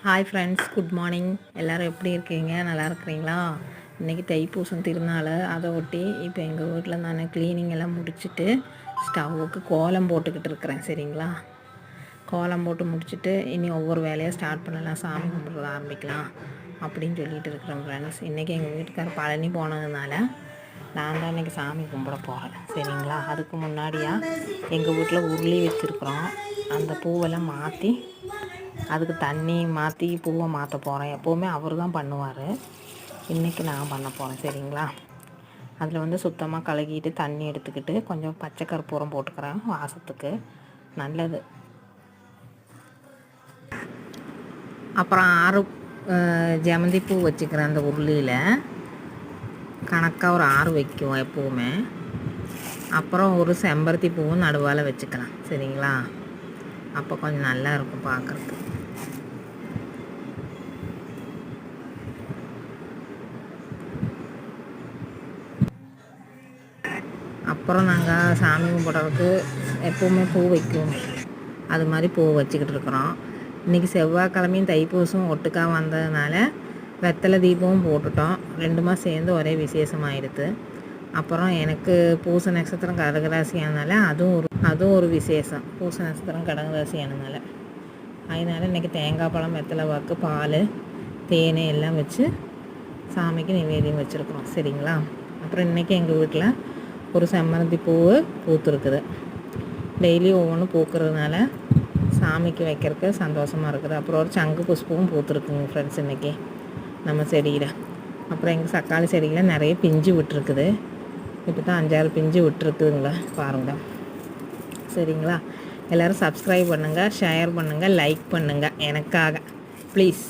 Hi friends, good morning. எல்லோரும் எப்படி இருக்கீங்க? நல்லா இருக்கிறீங்களா? இன்றைக்கி தைப்பூசம் திருநாள். அதை ஒட்டி இப்போ எங்கள் வீட்டில் நான் க்ளீனிங் எல்லாம் முடிச்சுட்டு ஸ்டவ்வுக்கு கோலம் போட்டுக்கிட்டு இருக்கிறேன். சரிங்களா? கோலம் போட்டு முடிச்சுட்டு இனி ஒவ்வொரு வேலையாக ஸ்டார்ட் பண்ணலாம், சாமி கும்பிட்றது ஆரம்பிக்கலாம் அப்படின்னு சொல்லிட்டு இருக்கிறேன் ஃப்ரெண்ட்ஸ். இன்றைக்கி எங்கள் வீட்டுக்காரர் பழனி போனதுனால நான் தான் இன்றைக்கி சாமி கும்பிட போகிறேன். சரிங்களா? அதுக்கு முன்னாடியாக எங்கள் வீட்டில் உருளி வச்சுருக்குறோம். அந்த பூவெல்லாம் மாற்றி அதுக்கு தண்ணி மாற்றி பூவை மாற்ற போகிறேன். எப்போவுமே அவர் தான் பண்ணுவார். இன்றைக்கி நான் பண்ண போகிறேன். சரிங்களா? அதில் சுத்தமாக கழுகிட்டு தண்ணி எடுத்துக்கிட்டு கொஞ்சம் பச்சை கற்பூரம் போட்டுக்கிறேன், வாசத்துக்கு நல்லது. அப்புறம் 6 ஜமந்தி பூ வச்சுக்கிறேன். அந்த உருளியில் கணக்காக ஒரு 6 வைக்கும் எப்போவுமே. அப்புறம் ஒரு செம்பருத்தி பூவும் நடுவால் வச்சுக்கலாம். சரிங்களா? அப்போ கொஞ்சம் நல்லா இருக்கும் பார்க்குறதுக்கு. அப்புறம் நாங்கள் சாமி கும்பிட்றதுக்கு எப்போவுமே பூ வைக்கும், அது மாதிரி பூ வச்சுக்கிட்டு இருக்கிறோம். இன்றைக்கி செவ்வாய்க்கிழமையும் தைப்பூசம் ஒட்டுக்காக வந்ததுனால வெத்தலை தீபமும் போட்டுட்டோம். 2மா சேர்ந்து ஒரே விசேஷமாகிடுது. அப்புறம் எனக்கு பூச நட்சத்திரம் கடகராசியானதுனால அதுவும் ஒரு விசேஷம். பூச நட்சத்திரம் கடகராசியானதுனால அதனால் இன்றைக்கி தேங்காய் பழம், வெத்தலை வாக்கு, பால், தேன் எல்லாம் வச்சு சாமிக்கு நிவேதியம் வச்சுருக்குறோம். சரிங்களா? அப்புறம் இன்றைக்கி எங்கள் வீட்டில் ஒரு செம்மந்தி பூவு பூத்துருக்குது. டெய்லி ஒவ்வொன்று பூக்கிறதுனால சாமிக்கு வைக்கிறதுக்கு சந்தோஷமாக இருக்குது. அப்புறம் ஒரு சங்கு புஷ்பமும் பூத்துருக்குங்க ஃப்ரெண்ட்ஸ் இன்றைக்கி நம்ம செடியில். அப்புறம் எங்கள் தக்காளி செடியில் நிறைய பிஞ்சு விட்டுருக்குது. இப்போ தான் 5-6 பிஞ்சு விட்டுருக்குதுங்களா பாருங்கள். சரிங்களா? எல்லோரும் சப்ஸ்கிரைப் பண்ணுங்கள், ஷேர் பண்ணுங்கள், லைக் பண்ணுங்கள் எனக்காக ப்ளீஸ்.